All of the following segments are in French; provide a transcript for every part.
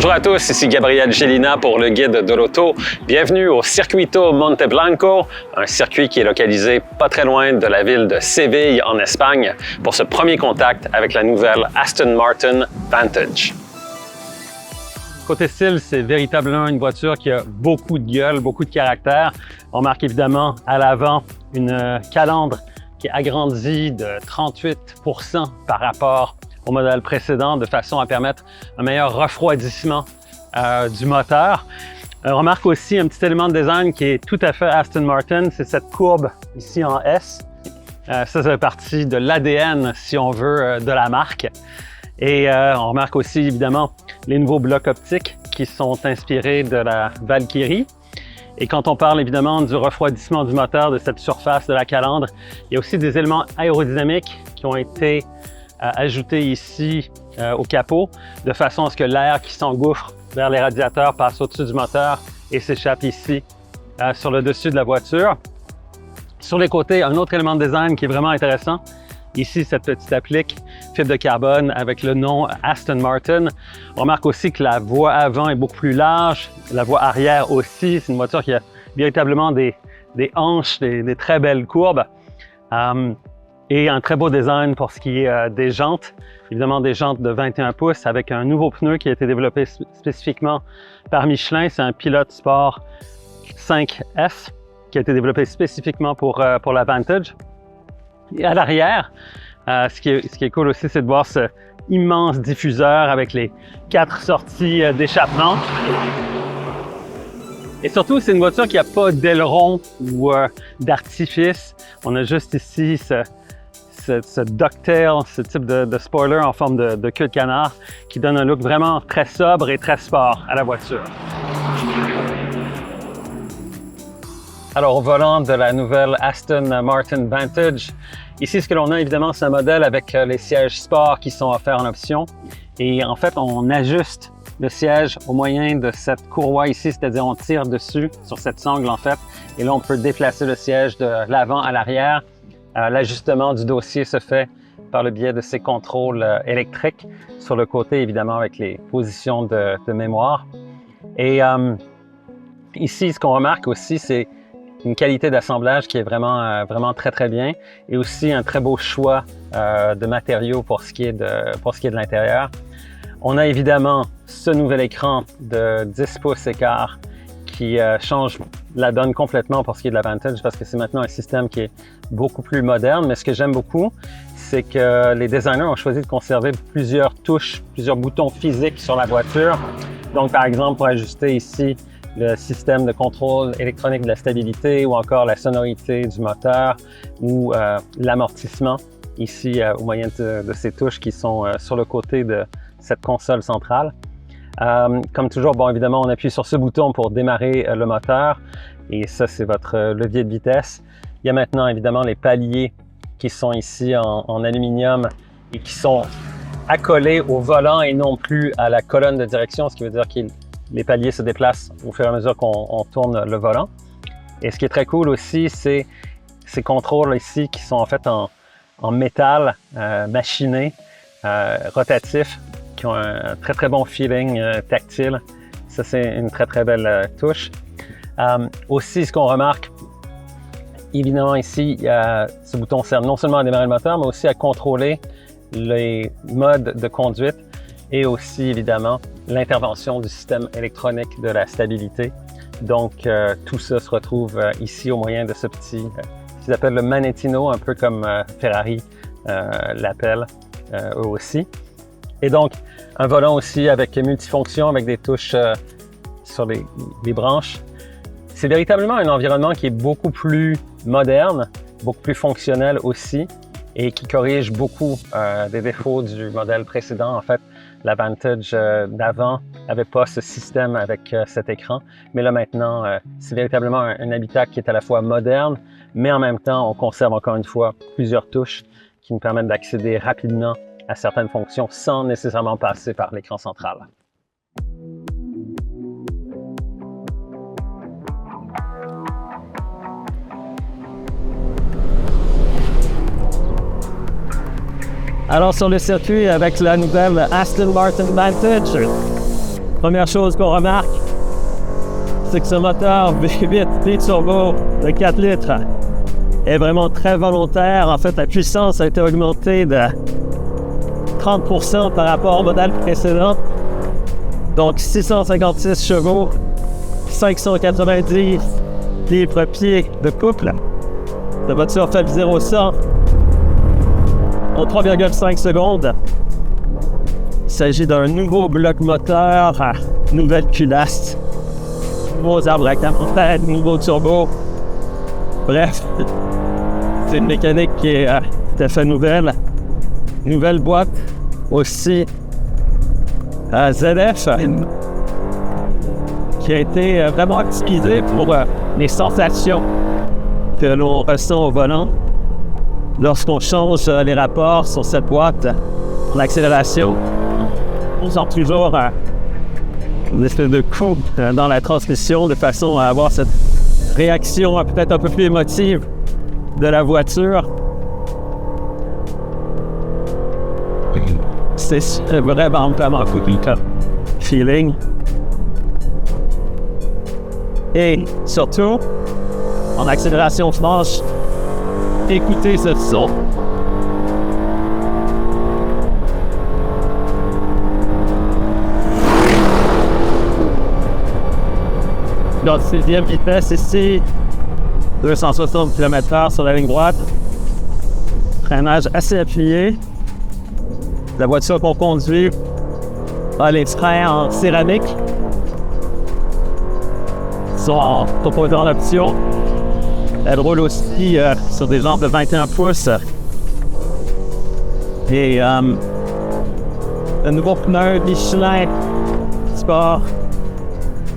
Bonjour à tous, ici Gabriel Gélina pour le guide de l'auto. Bienvenue au Circuito Monte Blanco, un circuit qui est localisé pas très loin de la ville de Séville en Espagne pour ce premier contact avec la nouvelle Aston Martin Vantage. Côté style, c'est véritablement une voiture qui a beaucoup de gueule, beaucoup de caractère. On remarque évidemment à l'avant une calandre qui est agrandie de 38% par rapport au modèle précédent, de façon à permettre un meilleur refroidissement du moteur. On remarque aussi un petit élément de design qui est tout à fait Aston Martin, c'est cette courbe ici en S. Ça fait partie de l'ADN, si on veut, de la marque. Et on remarque aussi évidemment les nouveaux blocs optiques qui sont inspirés de la Valkyrie. Et quand on parle évidemment du refroidissement du moteur, de cette surface de la calandre, il y a aussi des éléments aérodynamiques qui ont été ajoutés ici au capot, de façon à ce que l'air qui s'engouffre vers les radiateurs passe au-dessus du moteur et s'échappe ici sur le dessus de la voiture. Sur les côtés, un autre élément de design qui est vraiment intéressant. Ici, cette petite applique fibre de carbone avec le nom Aston Martin. On remarque aussi que la voie avant est beaucoup plus large, la voie arrière aussi. C'est une voiture qui a véritablement des hanches, des très belles courbes. Et un très beau design pour ce qui est des jantes. Évidemment, des jantes de 21 pouces avec un nouveau pneu qui a été développé spécifiquement par Michelin. C'est un Pilote Sport 5S qui a été développé spécifiquement pour la Vantage. Et à l'arrière, ce qui est cool aussi, c'est de voir ce immense diffuseur avec les 4 sorties d'échappement. Et surtout, c'est une voiture qui n'a pas d'aileron ou d'artifice. On a juste ici ce ducktail, ce type de spoiler en forme de queue de canard qui donne un look vraiment très sobre et très sport à la voiture. Alors, au volant de la nouvelle Aston Martin Vantage, ici, ce que l'on a évidemment, c'est un modèle avec les sièges sport qui sont offerts en option. Et en fait, on ajuste le siège au moyen de cette courroie ici, c'est-à-dire on tire dessus sur cette sangle en fait. Et là, on peut déplacer le siège de l'avant à l'arrière. L'ajustement du dossier se fait par le biais de ces contrôles électriques sur le côté, évidemment, avec les positions de mémoire. Et ici, ce qu'on remarque aussi, c'est une qualité d'assemblage qui est vraiment très, très bien et aussi un très beau choix de matériaux pour ce qui est de l'intérieur. On a évidemment ce nouvel écran de 10 pouces et quart qui change la donne complètement pour ce qui est de la Vantage parce que c'est maintenant un système qui est beaucoup plus moderne. Mais ce que j'aime beaucoup, c'est que les designers ont choisi de conserver plusieurs touches, plusieurs boutons physiques sur la voiture. Donc, par exemple, pour ajuster ici le système de contrôle électronique de la stabilité ou encore la sonorité du moteur ou l'amortissement ici au moyen de ces touches qui sont sur le côté de cette console centrale. Comme toujours, bon, évidemment, on appuie sur ce bouton pour démarrer le moteur et ça, c'est votre levier de vitesse. Il y a maintenant évidemment les paliers qui sont ici en aluminium et qui sont accolés au volant et non plus à la colonne de direction, ce qui veut dire que les paliers se déplacent au fur et à mesure qu'on tourne le volant. Et ce qui est très cool aussi, c'est ces contrôles ici qui sont en fait en métal machiné, rotatif, qui ont un très très bon feeling tactile. Ça, c'est une très très belle touche. Aussi, ce qu'on remarque, évidemment ici, ce bouton sert non seulement à démarrer le moteur, mais aussi à contrôler les modes de conduite et aussi évidemment l'intervention du système électronique de la stabilité. Donc tout ça se retrouve ici au moyen de ce petit, qu'ils appellent le Manettino, un peu comme Ferrari l'appelle eux aussi. Et donc un volant aussi avec multifonction, avec des touches sur les branches. C'est véritablement un environnement qui est beaucoup plus moderne, beaucoup plus fonctionnel aussi et qui corrige beaucoup des défauts du modèle précédent. En fait, la Vantage d'avant n'avait pas ce système avec cet écran, mais là maintenant, c'est véritablement un habitacle qui est à la fois moderne, mais en même temps, on conserve encore une fois plusieurs touches qui nous permettent d'accéder rapidement à certaines fonctions sans nécessairement passer par l'écran central. Alors sur le circuit avec la nouvelle Aston Martin Vantage, Première chose qu'on remarque, c'est que ce moteur V8 biturbo de 4 litres est vraiment très volontaire. En fait, la puissance a été augmentée de 30% par rapport au modèle précédent. Donc 656 chevaux, 590 livres-pieds de couple. La voiture fait 0-100 en 3,5 secondes. Il s'agit d'un nouveau bloc moteur, nouvelle culasse, nouveaux arbres à camembert, nouveau turbo. Bref, c'est une mécanique qui est tout à fait nouvelle. Nouvelle boîte aussi ZF qui a été vraiment optimisée pour les sensations que l'on ressent au volant lorsqu'on change les rapports sur cette boîte. L'accélération, on sent toujours une espèce de coup dans la transmission de façon à avoir cette réaction peut-être un peu plus émotive de la voiture. C'est vraiment cool feeling. Et surtout, en accélération franche, écoutez ce son. Dans 6e vitesse ici, 260 km/h sur la ligne droite. Freinage assez appuyé. La voiture qu'on conduit a les freins en céramique. Ils sont proposés en option. Elle roule aussi sur des jambes de 21 pouces. Et un nouveau pneu Michelin Sport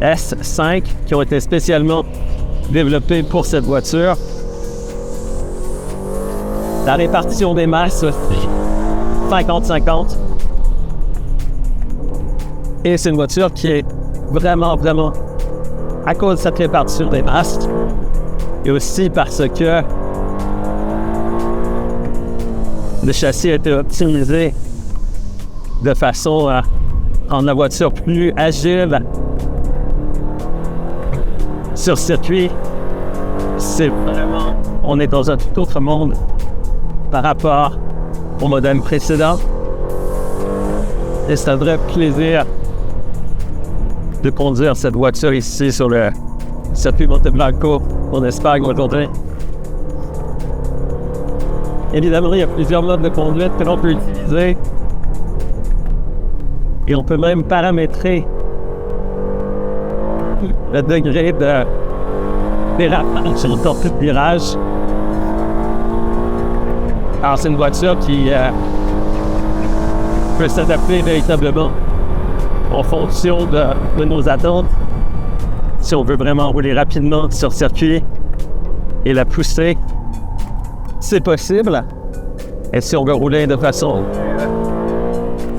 S5 qui ont été spécialement développés pour cette voiture. La répartition des masses aussi, 50-50. Et c'est une voiture qui est vraiment, à cause de cette répartition des masses, et aussi parce que le châssis a été optimisé de façon à rendre la voiture plus agile sur circuit. C'est vraiment, on est dans un tout autre monde par rapport au modèle précédent. Et c'est un vrai plaisir de conduire cette voiture ici sur le circuit Monte Blanco en Espagne aujourd'hui. Évidemment, il y a plusieurs modes de conduite que l'on peut utiliser. Et on peut même paramétrer le degré de dérapage sur le sortie de virage. Alors, c'est une voiture qui peut s'adapter véritablement en fonction de nos attentes. Si on veut vraiment rouler rapidement sur circuit et la pousser, c'est possible. Et si on veut rouler de façon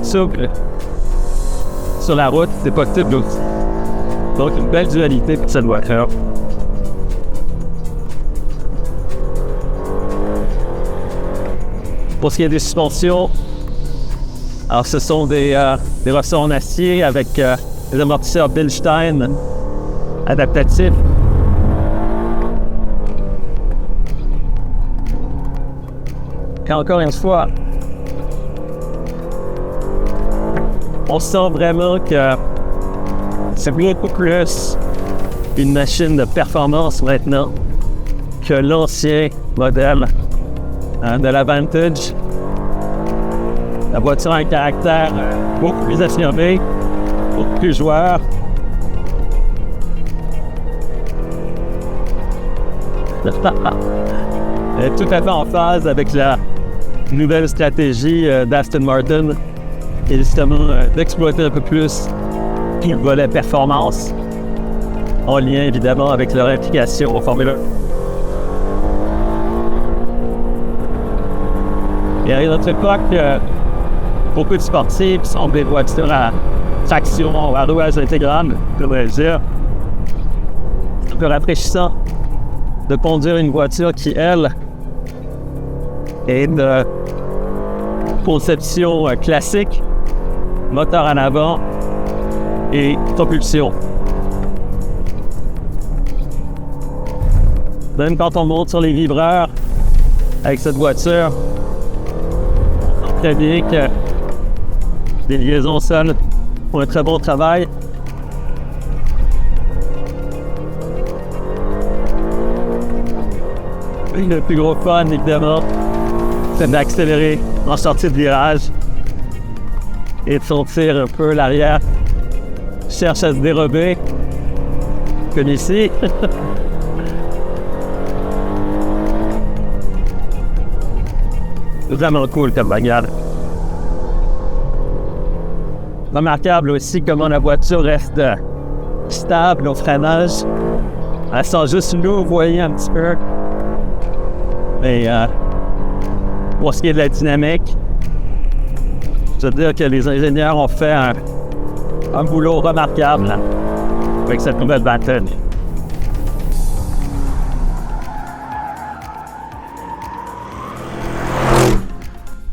souple sur la route, c'est possible aussi. Donc, une belle dualité pour cette voiture. Pour ce qui est des suspensions, alors ce sont des ressorts en acier avec des amortisseurs Bilstein adaptatifs. Et encore une fois, on sent vraiment que c'est beaucoup plus une machine de performance maintenant que l'ancien modèle de la Vantage. La voiture a un caractère beaucoup plus affirmé, beaucoup plus joueur. Elle est tout à fait en phase avec la nouvelle stratégie d'Aston Martin, qui est justement d'exploiter un peu plus le volet performance, en lien évidemment avec leur implication au Formule 1. Et à notre époque, beaucoup de sportifs sont des voitures à traction, à rouage intégral, je devrais dire. C'est un peu rafraîchissant de conduire une voiture qui, elle, est de conception classique, moteur en avant, et propulsion. Même quand on monte sur les vibreurs avec cette voiture, on sent très bien que les liaisons seules font un très bon travail. Et le plus gros fun, évidemment, c'est d'accélérer en sortie de virage et de sentir un peu l'arrière cherche à se dérober, comme ici. C'est vraiment cool comme bagarre. Remarquable aussi comment la voiture reste stable au freinage. Elle sent juste louvoyer un petit peu. Mais pour ce qui est de la dynamique, je veux dire que les ingénieurs ont fait un boulot remarquable là, avec cette nouvelle Vantage.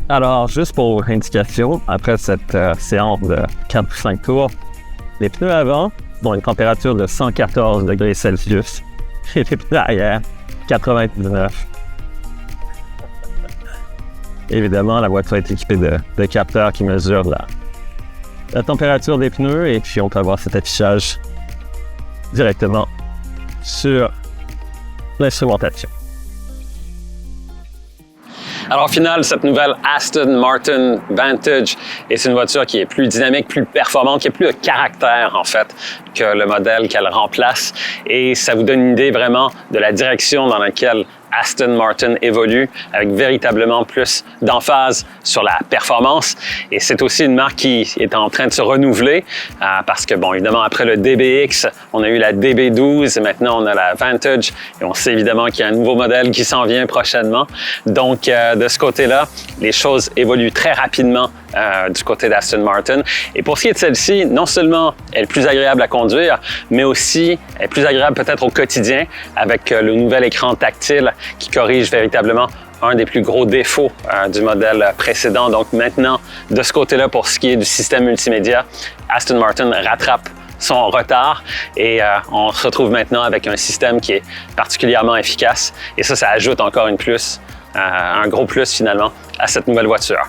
Alors, juste pour indication, après cette séance de 4 ou 5 tours, les pneus avant ont une température de 114 degrés Celsius et les pneus arrière, 99. Évidemment, la voiture est équipée de capteurs qui mesurent la température des pneus et puis on peut avoir cet affichage directement sur l'instrumentation. Alors au final, cette nouvelle Aston Martin Vantage est une voiture qui est plus dynamique, plus performante, qui a plus de caractère en fait que le modèle qu'elle remplace. Et ça vous donne une idée vraiment de la direction dans laquelle Aston Martin évolue avec véritablement plus d'emphase sur la performance. Et c'est aussi une marque qui est en train de se renouveler parce que, bon, évidemment, après le DBX, on a eu la DB12 et maintenant on a la Vantage et on sait évidemment qu'il y a un nouveau modèle qui s'en vient prochainement. Donc, de ce côté-là, les choses évoluent très rapidement du côté d'Aston Martin. Et pour ce qui est de celle-ci, non seulement elle est plus agréable à conduire, mais aussi elle est plus agréable peut-être au quotidien avec le nouvel écran tactile qui corrige véritablement un des plus gros défauts du modèle précédent. Donc maintenant, de ce côté-là, pour ce qui est du système multimédia, Aston Martin rattrape son retard et on se retrouve maintenant avec un système qui est particulièrement efficace. Et ça ajoute encore un gros plus finalement à cette nouvelle voiture.